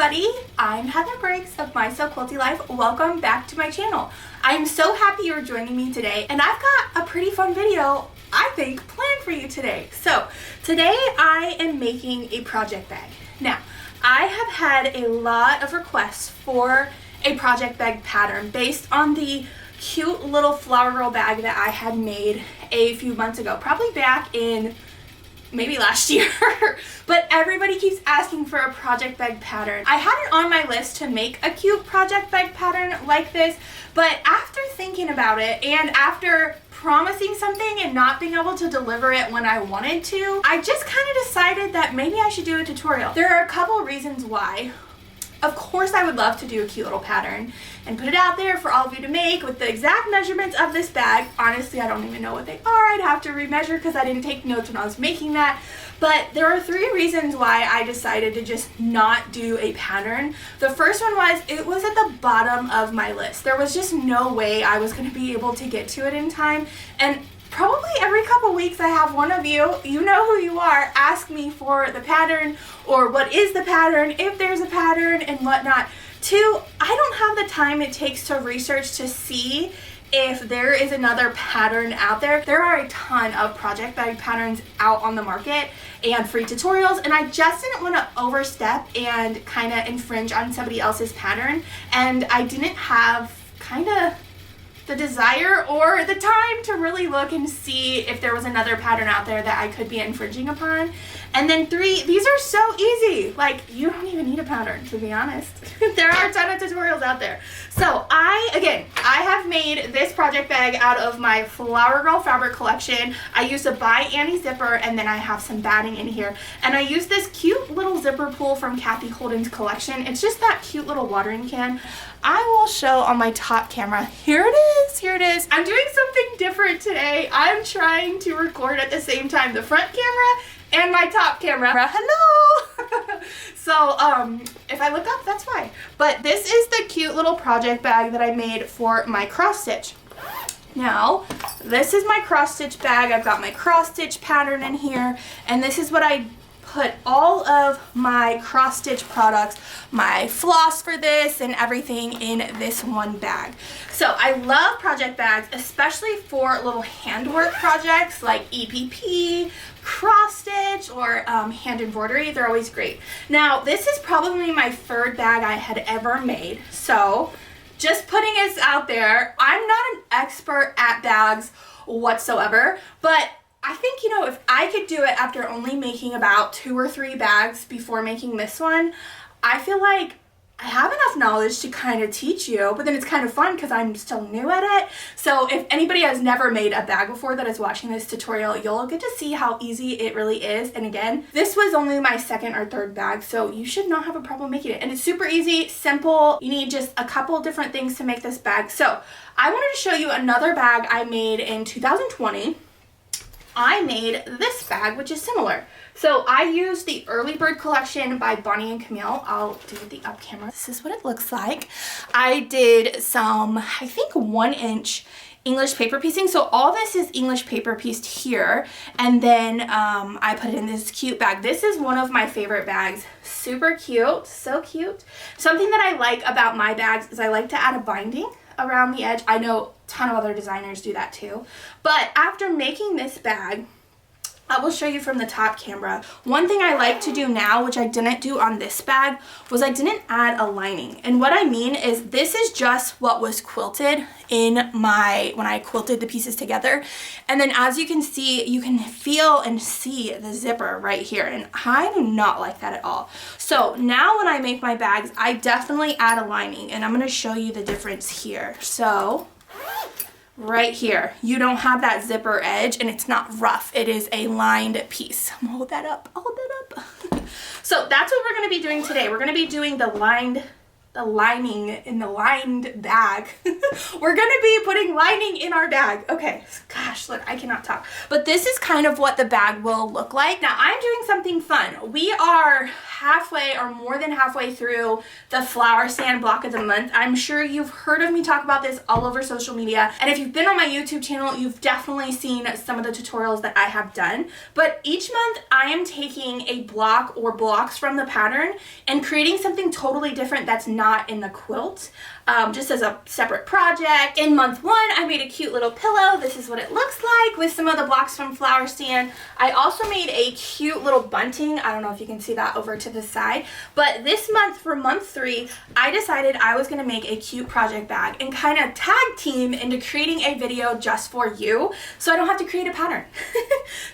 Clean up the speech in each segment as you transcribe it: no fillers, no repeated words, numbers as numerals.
everybody, I'm Heather Briggs of My So Quilty Life. Welcome back to my channel. I'm so happy you're joining me today, and I've got a pretty fun video, I think, planned for you today. So today I am making a project bag. Now, I have had a lot of requests for a project bag pattern based on the cute little flower girl bag that I had made a few months ago, probably back in maybe last year. But everybody keeps asking for a project bag pattern. I had it on my list to make a cute project bag pattern like this, but after thinking about it and after promising something and not being able to deliver it when I wanted to, I just kind of decided that maybe I should do a tutorial. There are a couple reasons why. Of course, I would love to do a cute little pattern and put it out there for all of you to make with the exact measurements of this bag. Honestly, I don't even know what they are. I'd have to remeasure because I didn't take notes when I was making that. But there are 3 reasons why I decided to just not do a pattern. The first one was it was at the bottom of my list. There was just no way I was going to be able to get to it in time. And probably every couple weeks I have one of you, you know who you are, ask me for the pattern or what is the pattern, if there's a pattern and whatnot. 2, I don't have the time it takes to research to see if there is another pattern out there. There are a ton of project bag patterns out on the market and free tutorials, and I just didn't want to overstep and kind of infringe on somebody else's pattern, and I didn't have kind of the desire or the time to really look and see if there was another pattern out there that I could be infringing upon. And then 3, these are so easy. Like, you don't even need a pattern, to be honest. There are a ton of tutorials out there. So I have made this project bag out of my Flower Girl fabric collection. I used a By Annie zipper, and then I have some batting in here. And I used this cute little zipper pull from Kathy Holden's collection. It's just that cute little watering can. I will show on my top camera. Here it is, here it is. I'm doing something different today. I'm trying to record at the same time the front camera and my top camera. Hello! So, if I look up, that's fine. But this is the cute little project bag that I made for my cross stitch. Now, this is my cross stitch bag. I've got my cross stitch pattern in here, and this is what I put all of my cross stitch products, my floss for this and everything, in this one bag. So I love project bags, especially for little handwork projects like EPP, cross stitch, or hand embroidery. They're always great. Now, this is probably my 3rd bag I had ever made, so just putting this out there, I'm not an expert at bags whatsoever, but I think, you know, if I could do it after only making about 2 or 3 bags before making this one, I feel like I have enough knowledge to kind of teach you, but then it's kind of fun because I'm still new at it. So if anybody has never made a bag before that is watching this tutorial, you'll get to see how easy it really is. And again, this was only my 2nd or 3rd bag, so you should not have a problem making it. And it's super easy, simple. You need just a couple different things to make this bag. So I wanted to show you another bag I made in 2020. I made this bag, which is similar. So I used the Early Bird collection by Bonnie and Camille. I'll do the up camera. This is what it looks like. I did some, I think, 1-inch English paper piecing. So all this is English paper pieced here. And then I put it in this cute bag. This is one of my favorite bags. Super cute, so cute. Something that I like about my bags is I like to add a binding around the edge. I know a ton of other designers do that too. But after making this bag, I will show you from the top camera. One thing I like to do now, which I didn't do on this bag, was I didn't add a lining. And what I mean is this is just what was quilted in when I quilted the pieces together. And then as you can see, you can feel and see the zipper right here. And I do not like that at all. So now when I make my bags, I definitely add a lining, and I'm gonna show you the difference here. So right here, you don't have that zipper edge, and it's not rough. It is a lined piece. I'm gonna hold that up. I'll hold that up. So that's what we're gonna be doing today. We're gonna be doing the lining in the lined bag. We're gonna be putting lining in our bag. Okay, God, gosh, look, I cannot talk. But this is kind of what the bag will look like. Now, I'm doing something fun. We are halfway or more than halfway through the flower stand block of the month. I'm sure you've heard of me talk about this all over social media. And if you've been on my YouTube channel, you've definitely seen some of the tutorials that I have done. But each month I am taking a block or blocks from the pattern and creating something totally different that's not in the quilt. Just as a separate project. In month 1, I made a cute little pillow. This is what it looks like with some of the blocks from Flower Stand. I also made a cute little bunting. I don't know if you can see that over to the side. But this month, for month 3, I decided I was going to make a cute project bag and kind of tag team into creating a video just for you so I don't have to create a pattern.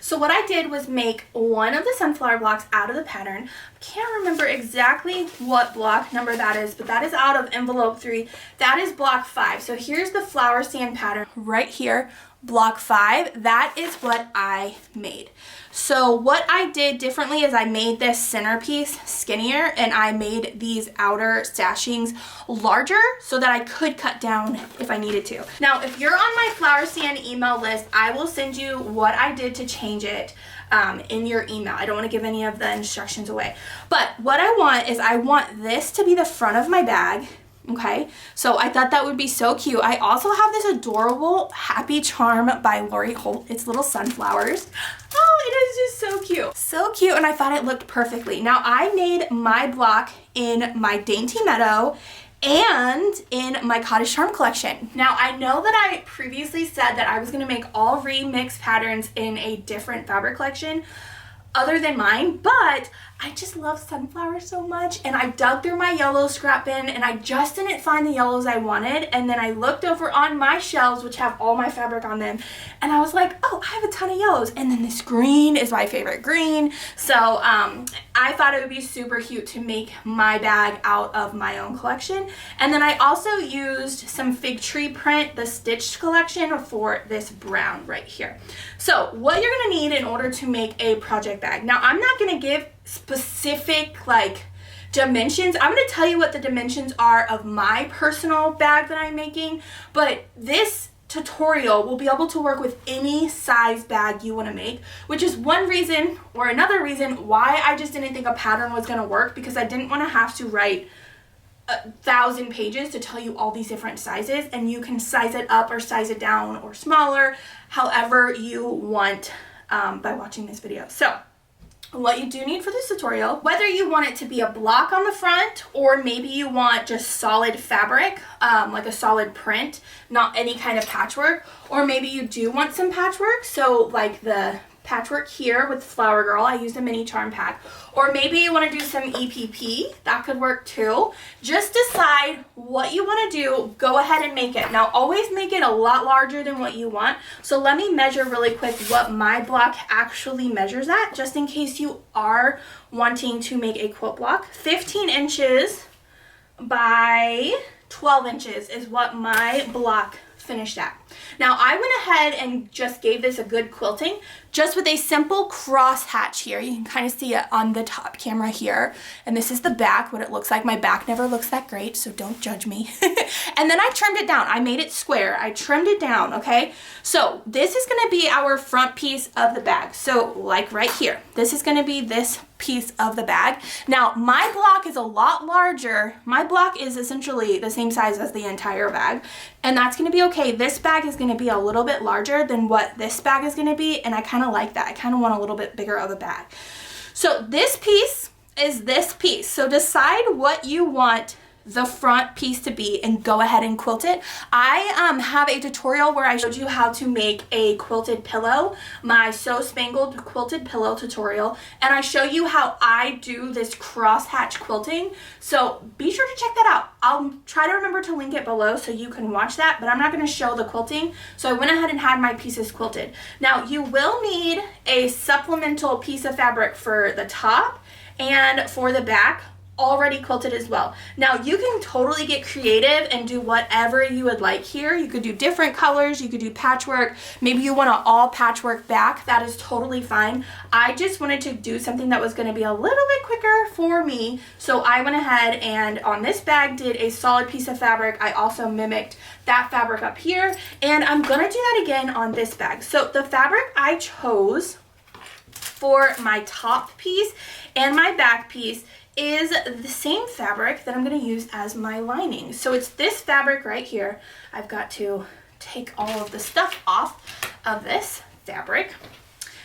So what I did was make one of the sunflower blocks out of the pattern. Can't remember exactly what block number that is, but that is out of envelope 3. That is block 5. So here's the flower stand pattern right here, block 5. That is what I made. So what I did differently is I made this centerpiece skinnier and I made these outer stashings larger so that I could cut down if I needed to. Now, if you're on my flower stand email list, I will send you what I did to change it in your email. I don't want to give any of the instructions away. But what I want is I want this to be the front of my bag. Okay, so I thought that would be so cute. I also have this adorable Happy Charm by Lori Holt. It's little sunflowers. Oh, it is just so cute. So cute, and I thought it looked perfectly. Now, I made my block in my Dainty Meadow and in my Cottage Charm collection. Now, I know that I previously said that I was going to make all remix patterns in a different fabric collection other than mine, but I just love sunflowers so much, and I dug through my yellow scrap bin and I just didn't find the yellows I wanted, and then I looked over on my shelves which have all my fabric on them and I was like, oh, I have a ton of yellows, and then this green is my favorite green. So I thought it would be super cute to make my bag out of my own collection. And then I also used some fig tree print, the stitched collection, for this brown right here. So what you're gonna need in order to make a project bag. Now, I'm not gonna give specific like dimensions. I'm going to tell you what the dimensions are of my personal bag that I'm making, but this tutorial will be able to work with any size bag you want to make, which is one reason or another reason why I just didn't think a pattern was going to work, because I didn't want to have to write 1,000 pages to tell you all these different sizes, and you can size it up or size it down or smaller however you want by watching this video. So what you do need for this tutorial, whether you want it to be a block on the front or maybe you want just solid fabric, like a solid print, not any kind of patchwork, or maybe you do want some patchwork, so like the patchwork here with Flower Girl, I used a mini charm pack, or maybe you want to do some EPP, that could work too. Just decide what you want to do, go ahead and make it. Now, always make it a lot larger than what you want. So let me measure really quick what my block actually measures at, just in case you are wanting to make a quilt block. 15 inches by 12 inches is what my block finished at. Now, I went ahead and just gave this a good quilting just with a simple cross hatch here. You can kind of see it on the top camera here. And this is the back, what it looks like. My back never looks that great, so don't judge me. And then I trimmed it down. I made it square. I trimmed it down, okay? So this is going to be our front piece of the bag. So like right here, this is going to be this piece of the bag. Now, my block is a lot larger. My block is essentially the same size as the entire bag, and that's going to be okay. This bag is going to be a little bit larger than what this bag is going to be, and I kind of like that. I kind of want a little bit bigger of a bag. So this piece is this piece. So decide what you want the front piece to be and go ahead and quilt it. I have a tutorial where I showed you how to make a quilted pillow, my So Spangled quilted pillow tutorial, and I show you how I do this crosshatch quilting. So be sure to check that out. I'll try to remember to link it below so you can watch that, but I'm not going to show the quilting. So I went ahead and had my pieces quilted. Now, you will need a supplemental piece of fabric for the top and for the back. already quilted as well. Now you can totally get creative and do whatever you would like here. You could do different colors, you could do patchwork, maybe you want an all patchwork back, that is totally fine. I just wanted to do something that was going to be a little bit quicker for me, so I went ahead and on this bag did a solid piece of fabric. I also mimicked that fabric up here, and I'm going to do that again on this bag. So the fabric I chose for my top piece and my back piece is the same fabric that I'm going to use as my lining. So it's this fabric right here. I've got to take all of the stuff off of this fabric.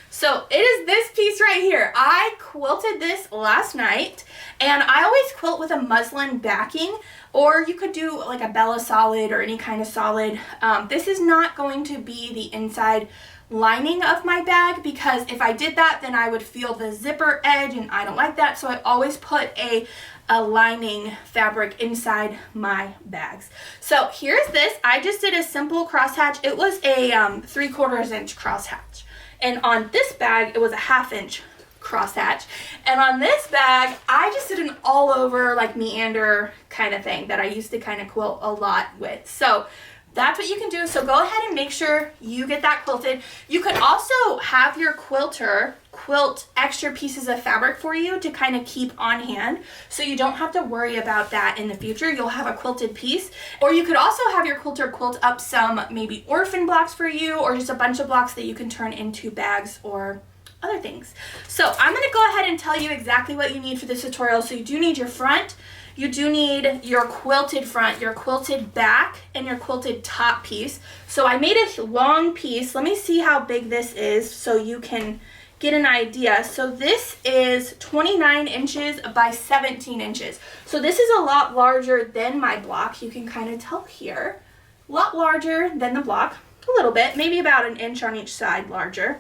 So it is this piece right here. I quilted this last night, and I always quilt with a muslin backing, or you could do like a Bella solid or any kind of solid. This is not going to be the inside lining of my bag, because if I did that then I would feel the zipper edge, and I don't like that, so I always put a lining fabric inside my bags. So here's this. I just did a simple crosshatch. It was a 3/4 inch crosshatch, and on this bag it was a 1/2 inch crosshatch, and on this bag I just did an all over like meander kind of thing that I used to kind of quilt a lot with. So that's what you can do. So go ahead and make sure you get that quilted. You could also have your quilter quilt extra pieces of fabric for you to kind of keep on hand, so you don't have to worry about that in the future. You'll have a quilted piece. Or you could also have your quilter quilt up some maybe orphan blocks for you, or just a bunch of blocks that you can turn into bags or other things. So I'm going to go ahead and tell you exactly what you need for this tutorial. So you do need your front. You do need your quilted front, your quilted back, and your quilted top piece. So I made a long piece. Let me see how big this is so you can get an idea. So this is 29 inches by 17 inches. So this is a lot larger than my block. You can kind of tell here. A lot larger than the block. A little bit, maybe about an inch on each side larger.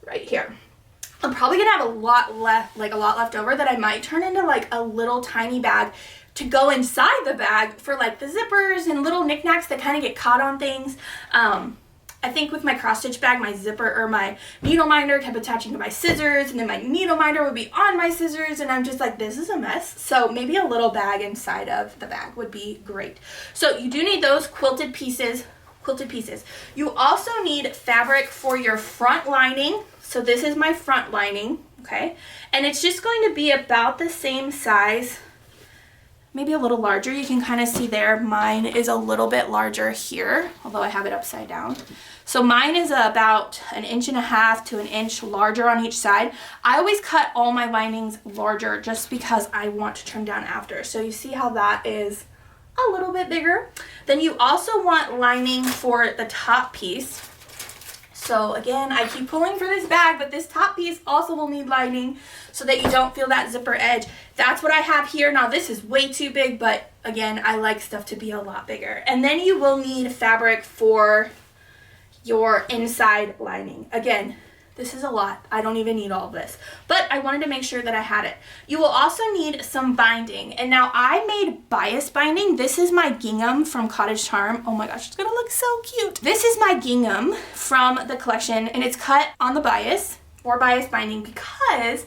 Right here. I'm probably gonna have a lot left over that I might turn into like a little tiny bag to go inside the bag for like the zippers and little knickknacks that kind of get caught on things. I think with my cross stitch bag, my zipper or my needle minder kept attaching to my scissors, and then my needle minder would be on my scissors, and I'm just like, this is a mess. So maybe a little bag inside of the bag would be great. So you do need those quilted pieces. You also need fabric for your front lining. So this is my front lining, okay? And it's just going to be about the same size, maybe a little larger. You can kind of see there, mine is a little bit larger here, although I have it upside down. So mine is about 1.5 inches to 1 inch larger on each side. I always cut all my linings larger just because I want to trim down after. So you see how that is a little bit bigger. Then you also want lining for the top piece. So again, I keep pulling for this bag, but this top piece also will need lining so that you don't feel that zipper edge. That's what I have here. Now this is way too big, but again, I like stuff to be a lot bigger. And then you will need fabric for your inside lining. Again, this is a lot. I don't even need all of this, but I wanted to make sure that I had it. You will also need some binding. And now I made bias binding. This is my gingham from Cottage Charm. Oh my gosh, it's gonna look so cute. This is my gingham from the collection, and it's cut on the bias or bias binding because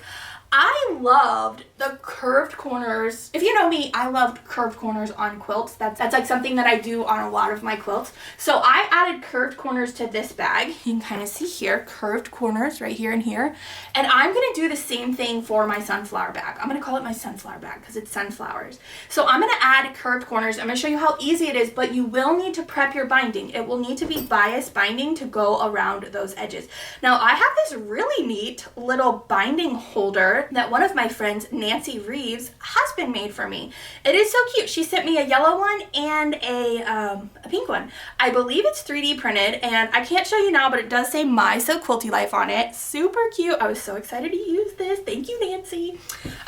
I loved the curved corners. If you know me, I loved curved corners on quilts. That's like something that I do on a lot of my quilts. So I added curved corners to this bag. You can kind of see here, curved corners right here and here. And I'm gonna do the same thing for my sunflower bag. I'm gonna call it my sunflower bag because it's sunflowers. So I'm gonna add curved corners. I'm gonna show you how easy it is, but you will need to prep your binding. It will need to be bias binding to go around those edges. Now I have this really neat little binding holder that one of my friends, Nancy Reeves, husband made for me. It is so cute. She sent me a yellow one and a pink one. I believe it's 3D printed, and I can't show you now, but it does say My So Quilty Life on it. Super cute. I was so excited to use this. Thank you, Nancy.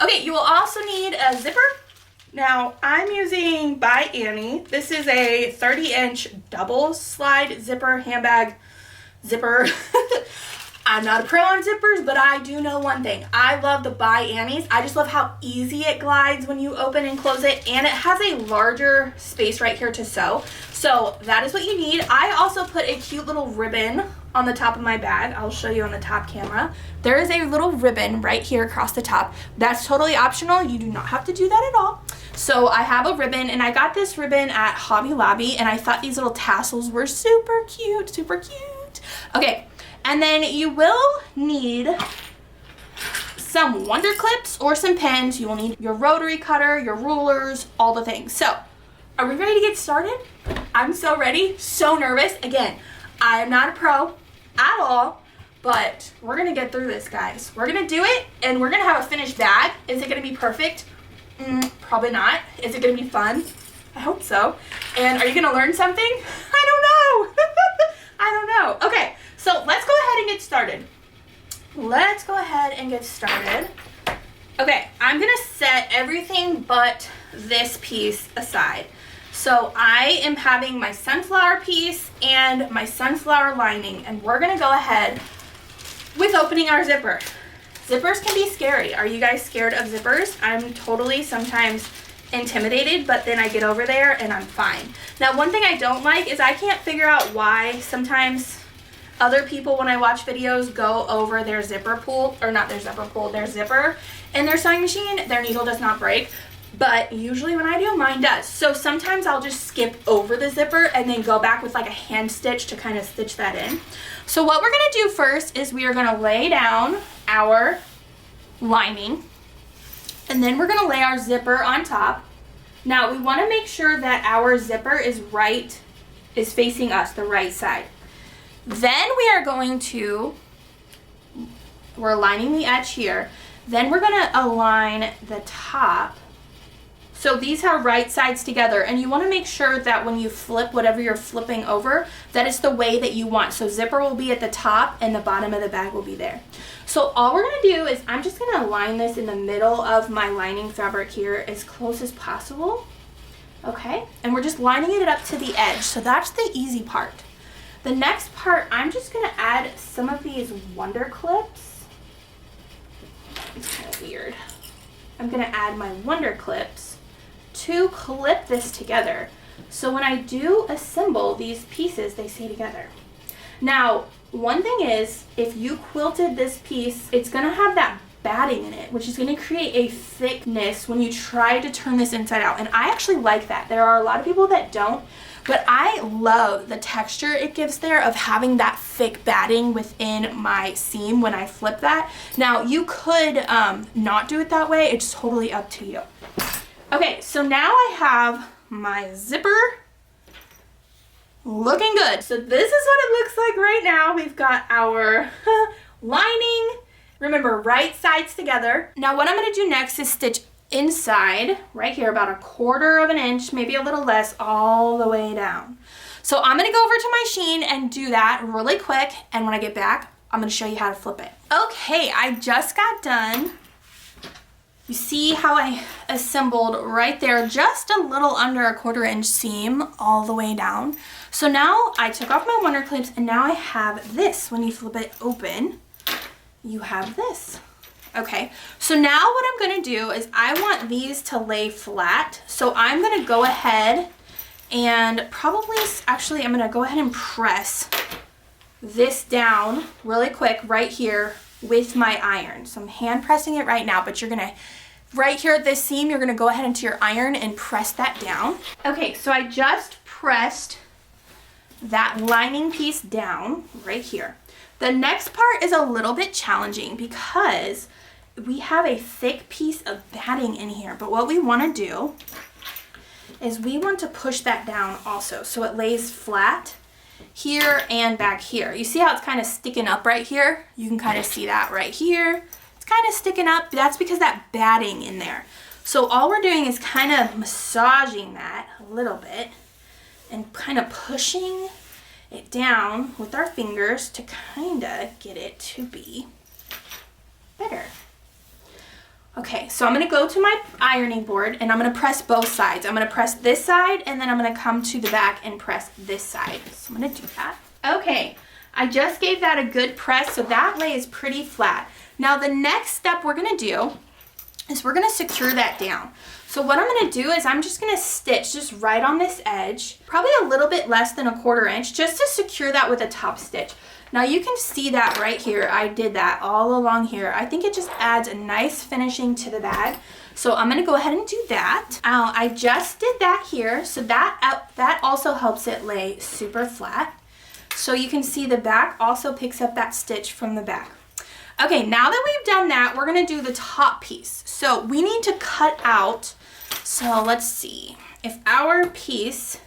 Okay, you will also need a zipper. Now, I'm using by Annie. This is a 30-inch double slide zipper handbag zipper. I'm not a pro on zippers, but I do know one thing. I love the By Annie's. I just love how easy it glides when you open and close it, and it has a larger space right here to sew. So that is what you need. I also put a cute little ribbon on the top of my bag. I'll show you on the top camera. There is a little ribbon right here across the top. That's totally optional. You do not have to do that at all. So I have a ribbon, and I got this ribbon at Hobby Lobby, and I thought these little tassels were super cute, super cute. Okay, and then you will need some wonder clips or some pens. You will need your rotary cutter, your rulers, all the things. So, are we ready to get started? I'm so ready, so nervous. Again, I am not a pro at all, but we're gonna get through this, guys. We're gonna do it, and we're gonna have a finished bag. Is it gonna be perfect? Probably not. Is it gonna be fun? I hope so. And are you gonna learn something? I don't know. I don't know. Okay, so let's go ahead and get started. Let's go ahead and get started. Okay, I'm gonna set everything but this piece aside. So I am having my sunflower piece and my sunflower lining, and we're gonna go ahead with opening our zipper. Zippers can be scary. Are you guys scared of zippers? I'm totally sometimes intimidated, but then I get over there and I'm fine. Now, one thing I don't like is I can't figure out why sometimes other people, when I watch videos, go over their zipper pull, or not their zipper pull, their zipper in their sewing machine. Their needle does not break, but usually when I do, mine does. So sometimes I'll just skip over the zipper and then go back with like a hand stitch to kind of stitch that in. So what we're gonna do first is we are gonna lay down our lining, and then we're gonna lay our zipper on top. Now we wanna make sure that our zipper is facing us, the right side. Then we're aligning the edge here. Then we're gonna align the top. So these are right sides together, and you wanna make sure that when you flip whatever you're flipping over, that it's the way that you want. So zipper will be at the top and the bottom of the bag will be there. So all we're gonna do is I'm just gonna align this in the middle of my lining fabric here as close as possible. Okay, and we're just lining it up to the edge. So that's the easy part. The next part, I'm just gonna add some of these wonder clips. It's kind of weird. I'm gonna add my wonder clips to clip this together. So when I do assemble these pieces, they stay together. Now, one thing is, if you quilted this piece, it's gonna have that batting in it, which is gonna create a thickness when you try to turn this inside out. And I actually like that. There are a lot of people that don't, but I love the texture it gives there of having that thick batting within my seam when I flip that. Now, you could not do it that way. It's totally up to you. Okay, so now I have my zipper looking good. So this is what it looks like right now. We've got our lining. Remember, right sides together. Now what I'm gonna do next is stitch inside, right here, about 1/4 of an inch, maybe a little less, all the way down. So I'm gonna go over to my machine and do that really quick, and when I get back, I'm gonna show you how to flip it. Okay, I just got done. You see how I assembled right there, just a little under 1/4 inch seam all the way down. So now I took off my wonder clips, and now I have this. When you flip it open, you have this. Okay, so now what I'm gonna do is I want these to lay flat. So I'm gonna go ahead and actually I'm gonna go ahead and press this down really quick right here with my iron. So I'm hand pressing it right now, but you're gonna, right here at this seam, you're gonna go ahead into your iron and press that down. Okay, so I just pressed that lining piece down right here. The next part is a little bit challenging because we have a thick piece of batting in here, but what we wanna do is we want to push that down also so it lays flat here and back here. You see how it's kind of sticking up right here? You can kind of see that right here. It's kind of sticking up. That's because that batting in there. So all we're doing is kind of massaging that a little bit and kind of pushing it down with our fingers to kind of get it to be better. Okay, so I'm gonna go to my ironing board and I'm gonna press both sides. I'm gonna press this side and then I'm gonna come to the back and press this side. So I'm gonna do that. Okay, I just gave that a good press, so that lays pretty flat. Now the next step we're gonna do is we're gonna secure that down. So what I'm gonna do is I'm just gonna stitch just right on this edge, probably a little bit less than 1/4 inch, just to secure that with a top stitch. Now you can see that right here. I did that all along here. I think it just adds a nice finishing to the bag. So I'm gonna go ahead and do that. I just did that here. So that also helps it lay super flat. So you can see the back also picks up that stitch from the back. Okay, now that we've done that, we're gonna do the top piece. So we need to cut out, so let's see. If our piece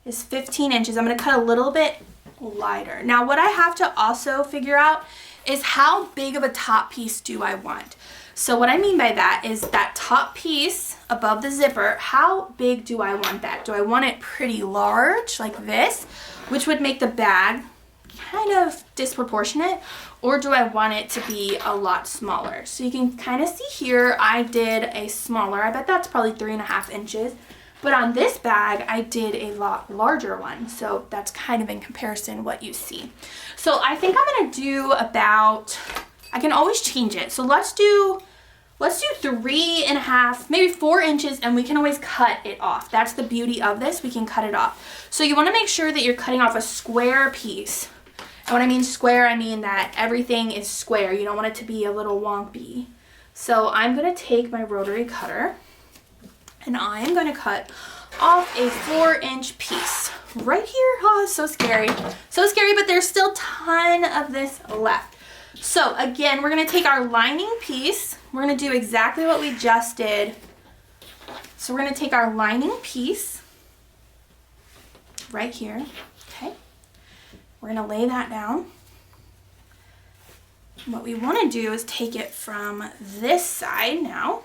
is 15 inches, I'm gonna cut a little bit lighter. Now what I have to also figure out is how big of a top piece do I want? So what I mean by that is that top piece above the zipper, how big do I want that? Do I want it pretty large like this, which would make the bag kind of disproportionate, or do I want it to be a lot smaller? So you can kind of see here, I did a smaller, I bet that's probably 3.5 inches. But on this bag, I did a lot larger one. So that's kind of in comparison what you see. So I think I'm gonna do about, I can always change it. So let's do 3.5, maybe 4 inches, and we can always cut it off. That's the beauty of this, we can cut it off. So you wanna make sure that you're cutting off a square piece. And when I mean square, I mean that everything is square. You don't want it to be a little wonky. So I'm gonna take my rotary cutter, and I'm gonna cut off a 4-inch piece right here. Oh, it's so scary. So scary, but there's still a ton of this left. So again, we're gonna take our lining piece. We're gonna do exactly what we just did. So we're gonna take our lining piece right here, okay? We're gonna lay that down. What we wanna do is take it from this side now.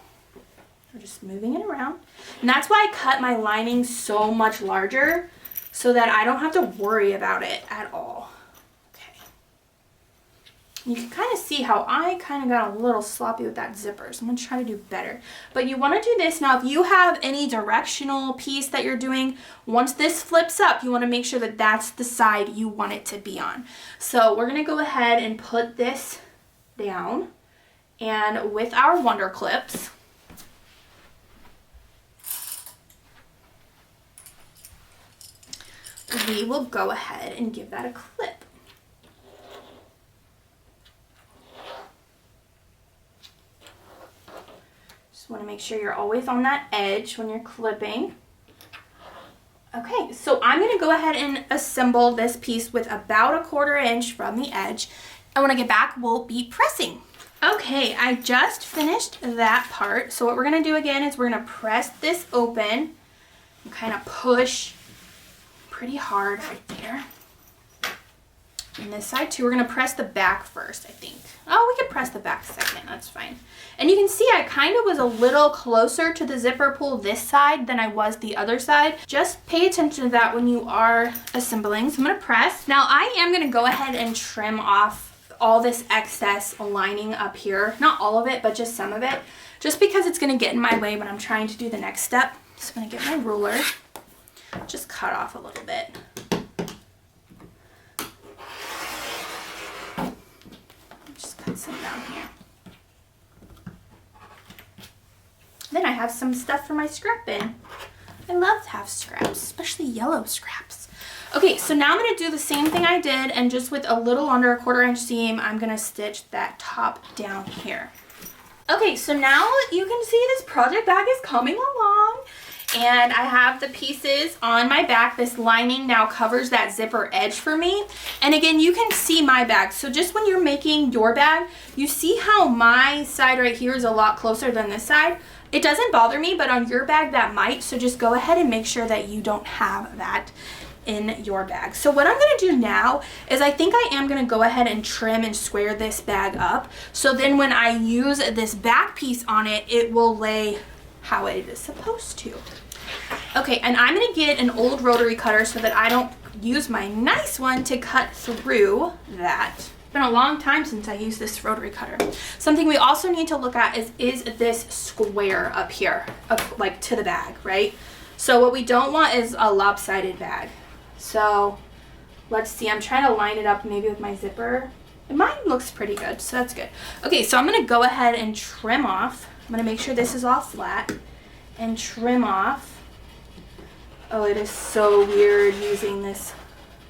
We're just moving it around. And that's why I cut my lining so much larger, so that I don't have to worry about it at all. Okay. You can kind of see how I kind of got a little sloppy with that zipper, so I'm gonna try to do better. But you wanna do this. Now, if you have any directional piece that you're doing, once this flips up, you wanna make sure that that's the side you want it to be on. So we're gonna go ahead and put this down, and with our Wonder Clips, we will go ahead and give that a clip. Just want to make sure you're always on that edge when you're clipping. Okay, so I'm going to go ahead and assemble this piece with about 1/4 inch from the edge. And when I get back, we'll be pressing. Okay, I just finished that part. So what we're going to do again is we're going to press this open and kind of push pretty hard right there. And this side too, we're gonna press the back first, I think. Oh, we could press the back second, that's fine. And you can see I kind of was a little closer to the zipper pull this side than I was the other side. Just pay attention to that when you are assembling. So I'm gonna press. Now I am gonna go ahead and trim off all this excess lining up here. Not all of it, but just some of it. Just because it's gonna get in my way when I'm trying to do the next step. So I'm gonna get my ruler. Just cut off a little bit. Just cut some down here. Then I have some stuff for my scrap bin. I love to have scraps, especially yellow scraps. Okay, so now I'm gonna do the same thing I did, and just with a little under 1/4 inch seam, I'm gonna stitch that top down here. Okay, so now you can see this project bag is coming along. And I have the pieces on my back. This lining now covers that zipper edge for me. And again, you can see my bag. So just when you're making your bag, you see how my side right here is a lot closer than this side. It doesn't bother me, but on your bag that might. So just go ahead and make sure that you don't have that in your bag. So what I'm gonna do now is I think I am gonna go ahead and trim and square this bag up. So then when I use this back piece on it, it will lay how it is supposed to. Okay, and I'm gonna get an old rotary cutter so that I don't use my nice one to cut through that. It's been a long time since I used this rotary cutter. Something we also need to look at is this square up here, up, like to the bag, right? So what we don't want is a lopsided bag. So let's see, I'm trying to line it up maybe with my zipper. And mine looks pretty good, so that's good. Okay, so I'm gonna go ahead and trim off. I'm gonna make sure this is all flat and trim off. Oh, it is so weird using this.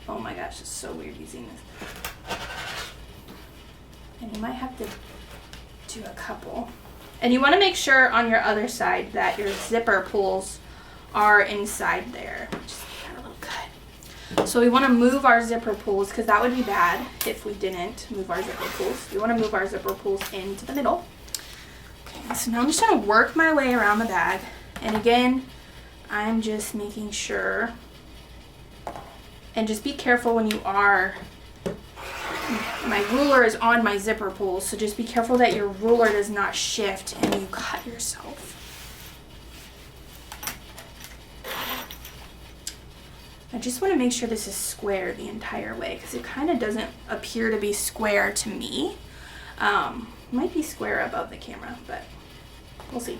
Oh my gosh, it's so weird using this. And you might have to do a couple. And you want to make sure on your other side that your zipper pulls are inside there. Just give that a little cut. So we want to move our zipper pulls, because that would be bad if we didn't move our zipper pulls. We want to move our zipper pulls into the middle. Okay, so now I'm just going to work my way around the bag. And again, I'm just making sure, and just be careful when you are, my ruler is on my zipper pulls, so just be careful that your ruler does not shift and you cut yourself. I just want to make sure this is square the entire way, because it kind of doesn't appear to be square to me. Might be square above the camera, but we'll see.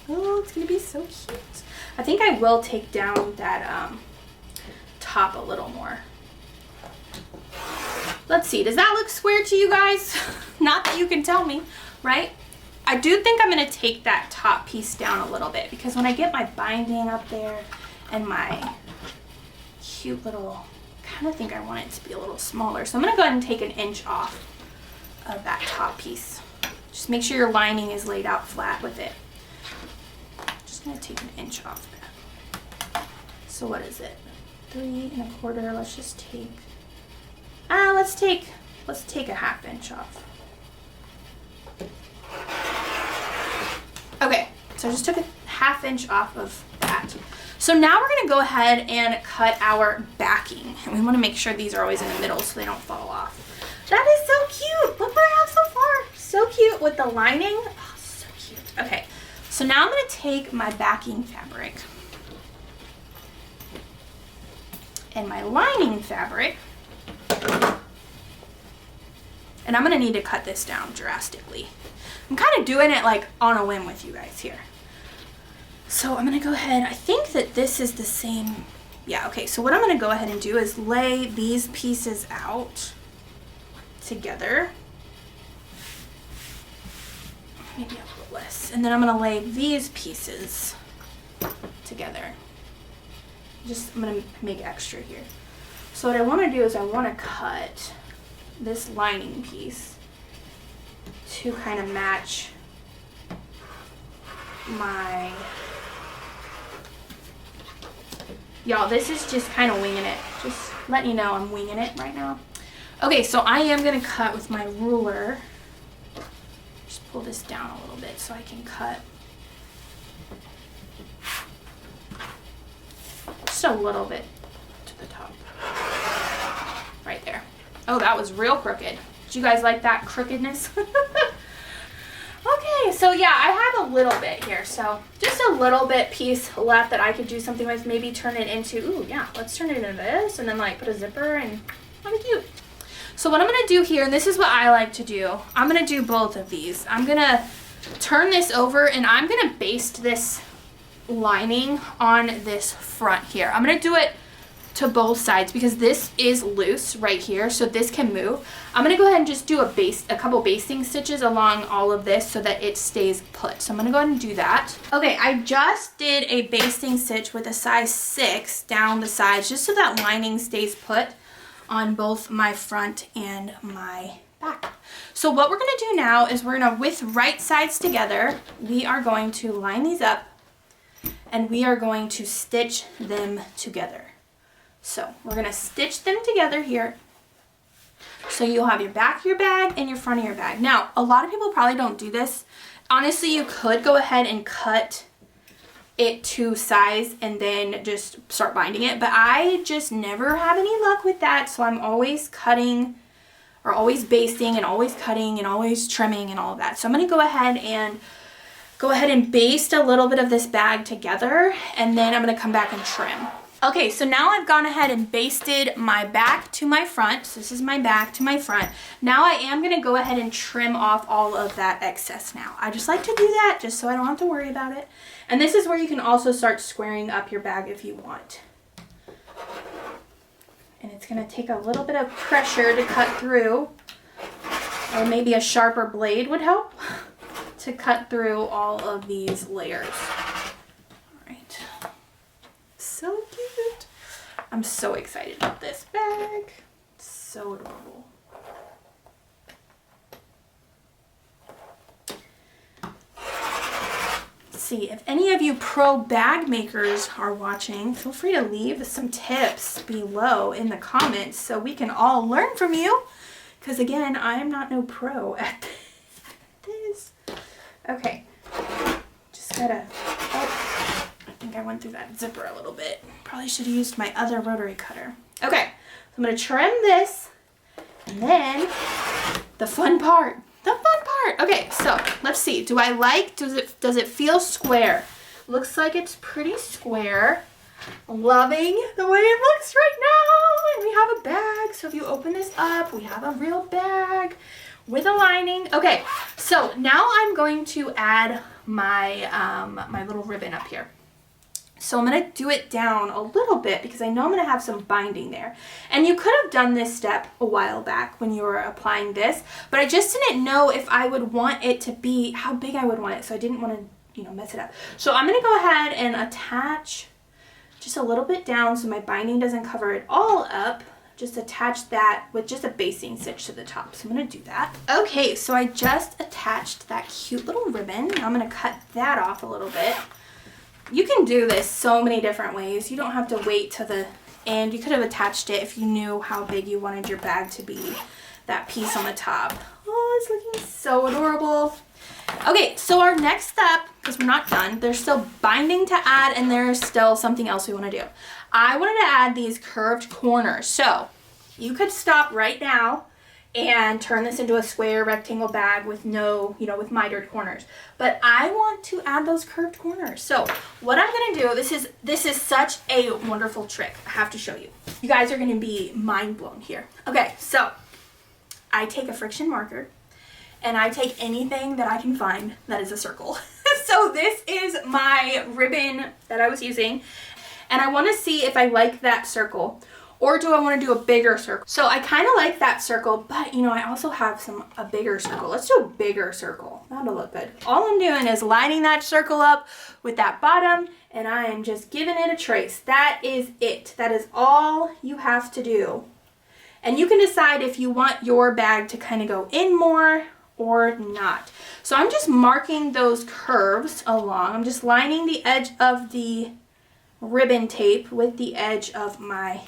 Oh, it's gonna be so cute. I think I will take down that top a little more. Let's see, does that look square to you guys? Not that you can tell me, right? I do think I'm gonna take that top piece down a little bit, because when I get my binding up there and my cute little, kind of think I want it to be a little smaller. So I'm gonna go ahead and take an inch off of that top piece. Just make sure your lining is laid out flat with it. I'm gonna take an inch off that. So what is it? 3 1/4. Let's just take, let's take a 1/2 inch off. Okay, so I just took a 1/2 inch off of that. So now we're gonna go ahead and cut our backing. And we wanna make sure these are always in the middle so they don't fall off. That is so cute. Look what I have so far. So cute with the lining. Oh, so cute. Okay. So now I'm going to take my backing fabric and my lining fabric, and I'm going to need to cut this down drastically. I'm kind of doing it like on a whim with you guys here. So I'm going to go ahead, I think that this is the same, yeah, okay. So what I'm going to go ahead and do is lay these pieces out together. Maybe a little less. And then I'm gonna lay these pieces together. I'm gonna make extra here. So what I wanna do is I wanna cut this lining piece to kind of match my, y'all, this is just kind of winging it. Just letting you know I'm winging it right now. Okay, so I am gonna cut with my ruler. Pull this down a little bit so I can cut just a little bit to the top. Right there. Oh, that was real crooked. Did you guys like that crookedness? Okay, so yeah, I have a little bit here. So just a little bit piece left that I could do something with. Maybe turn it into, ooh, yeah, let's turn it into this and then like put a zipper and that'd be cute. So what I'm going to do here, and this is what I like to do, I'm going to do both of these. I'm going to turn this over and I'm going to baste this lining on this front here. I'm going to do it to both sides because this is loose right here, so this can move. I'm going to go ahead and just do a couple basting stitches along all of this so that it stays put. So I'm going to go ahead and do that. Okay, I just did a basting stitch with a size 6 down the sides just so that lining stays put on both my front and my back. So what we're going to do now is we're going to, with right sides together, we are going to line these up and we are going to stitch them together. So we're going to stitch them together here. So you'll have your back of your bag and your front of your bag. Now, a lot of people probably don't do this. Honestly, you could go ahead and cut it to size and then just start binding it, but I just never have any luck with that, so I'm always cutting or always basting and always cutting and always trimming and all of that. So I'm going to go ahead and baste a little bit of this bag together, and then I'm going to come back and trim. Okay, so now I've gone ahead and basted my back to my front. So this is my back to my front. Now I am going to go ahead and trim off all of that excess now. I just like to do that just so I don't have to worry about it. And this is where you can also start squaring up your bag if you want. And it's going to take a little bit of pressure to cut through, or maybe a sharper blade would help to cut through all of these layers. All right. I'm so excited about this bag. It's so adorable. See, if any of you pro bag makers are watching, feel free to leave some tips below in the comments so we can all learn from you. Because again, I am not no pro at this. Okay, just gotta, oh, I think I went through that zipper a little bit. Probably should have used my other rotary cutter. Okay, so I'm gonna trim this, and then the fun part. Okay, so let's see. Do I like, does it feel square? Looks like it's pretty square. Loving the way it looks right now. And we have a bag. So if you open this up, we have a real bag with a lining. Okay, so now I'm going to add my, my little ribbon up here. So I'm going to do it down a little bit because I know I'm going to have some binding there. And you could have done this step a while back when you were applying this, but I just didn't know if I would want it to be, how big I would want it. So I didn't want to, you know, mess it up. So I'm going to go ahead and attach just a little bit down so my binding doesn't cover it all up. Just attach that with just a basting stitch to the top. So I'm going to do that. Okay, so I just attached that cute little ribbon. Now I'm going to cut that off a little bit. You can do this so many different ways. You don't have to wait to the end. You could have attached it if you knew how big you wanted your bag to be. That piece on the top. Oh, it's looking so adorable. Okay, so our next step, because we're not done, there's still binding to add and there's still something else we want to do. I wanted to add these curved corners. So you could stop right now and turn this into a square rectangle bag with no, you know, with mitered corners. But I want to add those curved corners. So what I'm gonna do, this is such a wonderful trick. I have to show you. You guys are gonna be mind blown here. Okay, so I take a friction marker and I take anything that I can find that is a circle. So this is my ribbon that I was using, and I wanna see if I like that circle. Or do I want to do a bigger circle? So I kind of like that circle, but you know, I also have a bigger circle. Let's do a bigger circle. That'll look good. All I'm doing is lining that circle up with that bottom, and I am just giving it a trace. That is it. That is all you have to do. And you can decide if you want your bag to kind of go in more or not. So I'm just marking those curves along. I'm just lining the edge of the ribbon tape with the edge of my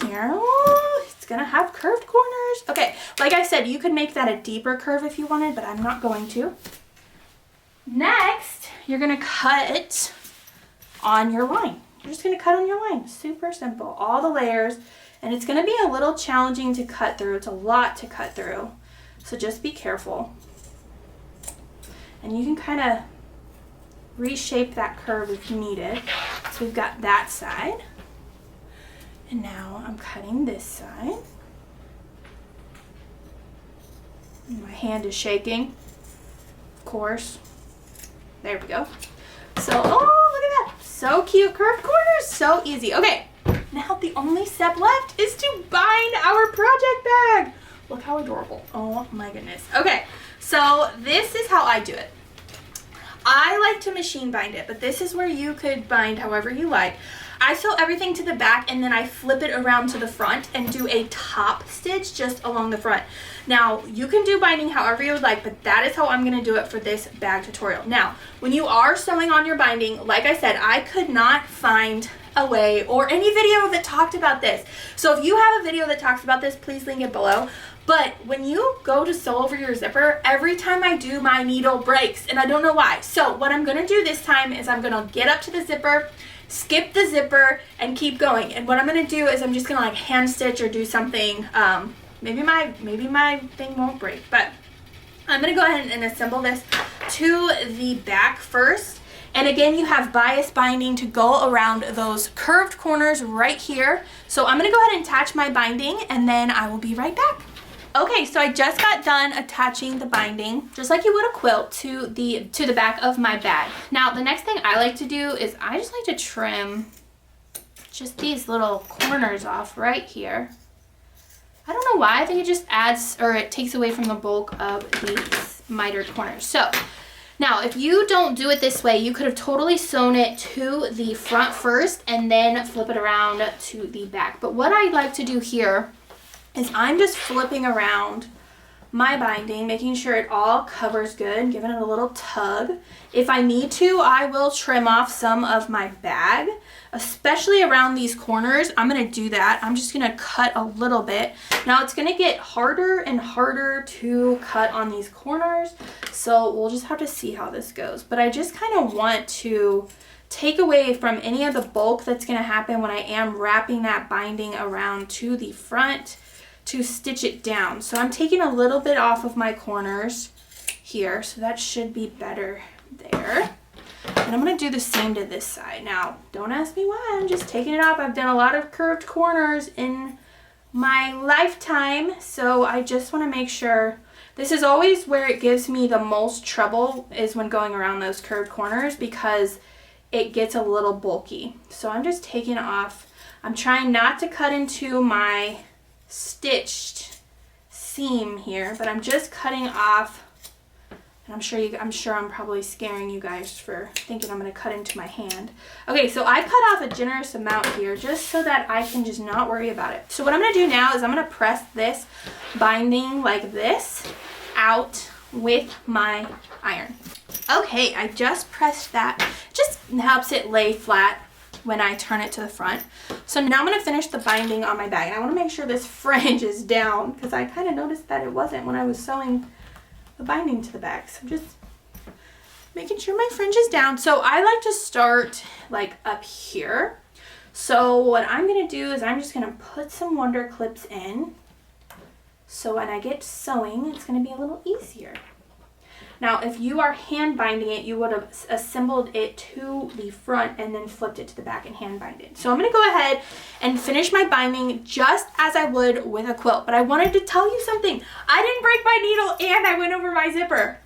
here. Oh, it's gonna have curved corners. Okay, like I said, you could make that a deeper curve if you wanted, but I'm not going to. Next, you're gonna cut on your line. You're just gonna cut on your line. Super simple, all the layers. And it's gonna be a little challenging to cut through. It's a lot to cut through. So just be careful. And you can kind of reshape that curve if you need it. So we've got that side. And now I'm cutting this side. My hand is shaking, of course. There we go. So, oh, look at that. So cute, curved corners, so easy. Okay, now the only step left is to bind our project bag. Look how adorable. Oh my goodness. Okay, so this is how I do it. I like to machine bind it, but this is where you could bind however you like. I sew everything to the back and then I flip it around to the front and do a top stitch just along the front. Now, you can do binding however you would like, but that is how I'm going to do it for this bag tutorial. Now, when you are sewing on your binding, like I said, I could not find a way or any video that talked about this. So if you have a video that talks about this, please link it below. But when you go to sew over your zipper, every time I do, my needle breaks and I don't know why. So what I'm going to do this time is I'm going to get up to the zipper, skip the zipper, and keep going. And what I'm going to do is I'm just going to like hand stitch or do something. Maybe my thing won't break, but I'm going to go ahead and assemble this to the back first. And again, you have bias binding to go around those curved corners right here. So I'm going to go ahead and attach my binding and then I will be right back. Okay, so I just got done attaching the binding, just like you would a quilt, to the back of my bag. Now, the next thing I like to do is I just like to trim just these little corners off right here. I don't know why, I think it just adds, or it takes away from the bulk of these mitered corners. So Now, if you don't do it this way, you could have totally sewn it to the front first and then flip it around to the back. But what I like to do here is I'm just flipping around my binding, making sure it all covers good, giving it a little tug. If I need to, I will trim off some of my bag, especially around these corners. I'm gonna do that. I'm just gonna cut a little bit. Now it's gonna get harder and harder to cut on these corners, so we'll just have to see how this goes. But I just kind of want to take away from any of the bulk that's gonna happen when I am wrapping that binding around to the front to stitch it down. So I'm taking a little bit off of my corners here, so that should be better there. And I'm gonna do the same to this side. Now, don't ask me why, I'm just taking it off. I've done a lot of curved corners in my lifetime, so I just wanna make sure. This is always where it gives me the most trouble, is when going around those curved corners, because it gets a little bulky. So I'm just taking it off. I'm trying not to cut into my stitched seam here, but I'm just cutting off, and I'm sure I'm probably scaring you guys for thinking I'm going to cut into my hand. Okay, so I cut off a generous amount here just so that I can just not worry about it. So what I'm going to do now is I'm going to press this binding like this out with my iron. Okay, I just pressed that. Just helps it lay flat when I turn it to the front. So now I'm going to finish the binding on my bag. And I want to make sure this fringe is down, because I kind of noticed that it wasn't when I was sewing the binding to the bag. So I'm just making sure my fringe is down. So I like to start like up here. So what I'm going to do is I'm just going to put some wonder clips in. So when I get sewing, it's going to be a little easier. Now, if you are hand binding it, you would have assembled it to the front and then flipped it to the back and hand bind it. So I'm going to go ahead and finish my binding just as I would with a quilt. But I wanted to tell you something. I didn't break my needle and I went over my zipper.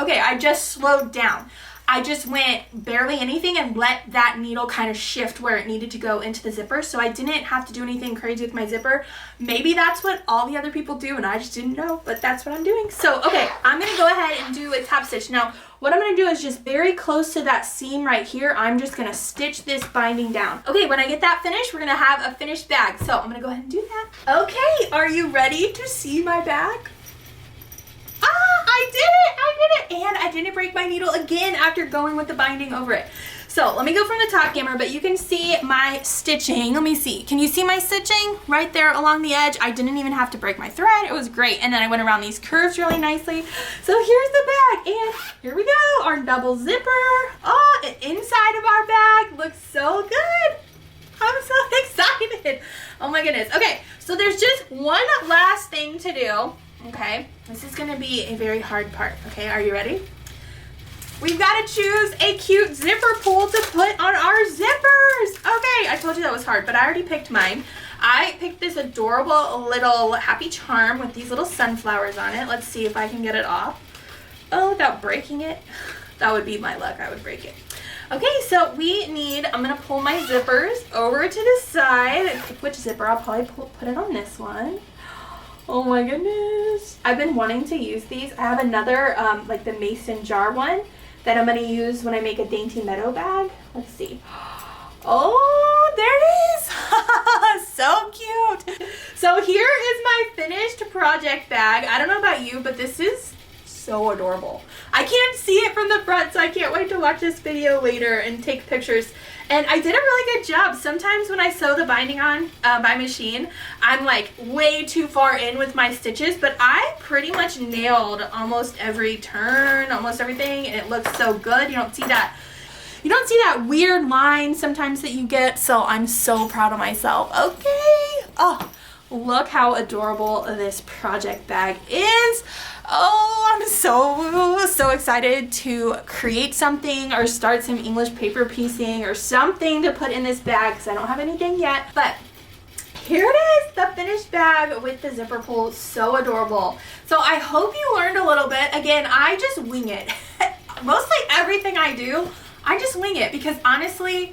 Okay, I just slowed down. I just went barely anything and let that needle kind of shift where it needed to go into the zipper. So I didn't have to do anything crazy with my zipper. Maybe that's what all the other people do and I just didn't know, but that's what I'm doing. So, okay, I'm gonna go ahead and do a top stitch. Now, what I'm gonna do is just very close to that seam right here, I'm just gonna stitch this binding down. Okay, when I get that finished, we're gonna have a finished bag. So I'm gonna go ahead and do that. Okay, are you ready to see my bag? I did it, and I didn't break my needle again after going with the binding over it. So let me go from the top camera, but you can see my stitching. Let me see, can you see my stitching right there along the edge? I didn't even have to break my thread, it was great. And then I went around these curves really nicely. So here's the bag, and here we go, our double zipper. Oh, and inside of our bag looks so good. I'm so excited. Oh my goodness. Okay, so there's just one last thing to do. Okay, this is gonna be a very hard part. Okay, are you ready? We've got to choose a cute zipper pull to put on our zippers. Okay, I told you that was hard, but I already picked mine. I picked this adorable little happy charm with these little sunflowers on it. Let's see if I can get it off. Oh, without breaking it. That would be my luck, I would break it. Okay, so we need, I'm gonna pull my zippers over to the side. Pick which zipper, I'll probably put it on this one. Oh my goodness. I've been wanting to use these. I have another, like the mason jar one that I'm going to use when I make a Dainty Meadow bag. Let's see. Oh, there it is. So cute. So here is my finished project bag. I don't know about you, but this is so adorable. I can't see it from the front, so I can't wait to watch this video later and take pictures. And I did a really good job. Sometimes when I sew the binding on by machine, I'm like way too far in with my stitches, but I pretty much nailed almost every turn, almost everything, and it looks so good. You don't see that weird line sometimes that you get, so I'm so proud of myself. Okay. Oh, look how adorable this project bag is. Oh, I'm so excited to create something or start some English paper piecing or something to put in this bag because I don't have anything yet. But here it is, the finished bag with the zipper pull. So adorable. So I hope you learned a little bit. Again, I just wing it. Mostly everything I do, I just wing it because honestly,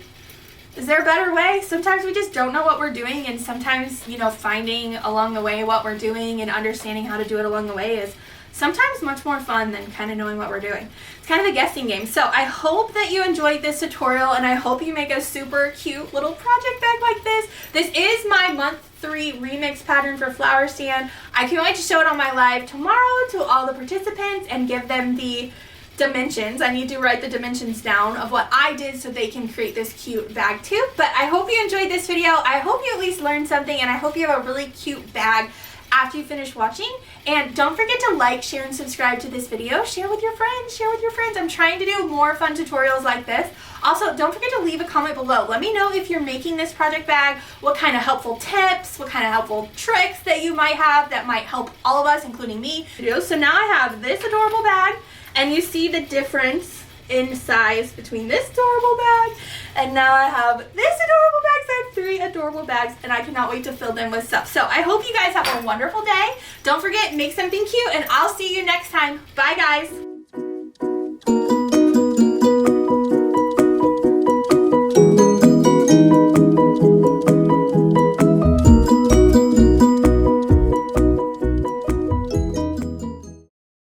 is there a better way? Sometimes we just don't know what we're doing, and sometimes, you know, finding along the way what we're doing and understanding how to do it along the way is sometimes much more fun than kind of knowing what we're doing. It's kind of a guessing game. So I hope that you enjoyed this tutorial, and I hope you make a super cute little project bag like this. This is my month 3 remix pattern for flower stand. I can't wait to show it on my live tomorrow to all the participants and give them the dimensions. I need to write the dimensions down of what I did so they can create this cute bag too. But I hope you enjoyed this video. I hope you at least learned something, and I hope you have a really cute bag after you finish watching. And don't forget to like, share, and subscribe to this video. Share with your friends, share with your friends. I'm trying to do more fun tutorials like this. Also, don't forget to leave a comment below. Let me know if you're making this project bag, what kind of helpful tips, what kind of helpful tricks that you might have that might help all of us, including me. So now I have this adorable bag, and you see the difference in size between this adorable bag and now I have this adorable bag. So I have 3 adorable bags, and I cannot wait to fill them with stuff. So I hope you guys have a wonderful day. Don't forget, make something cute, and I'll see you next time. Bye, guys.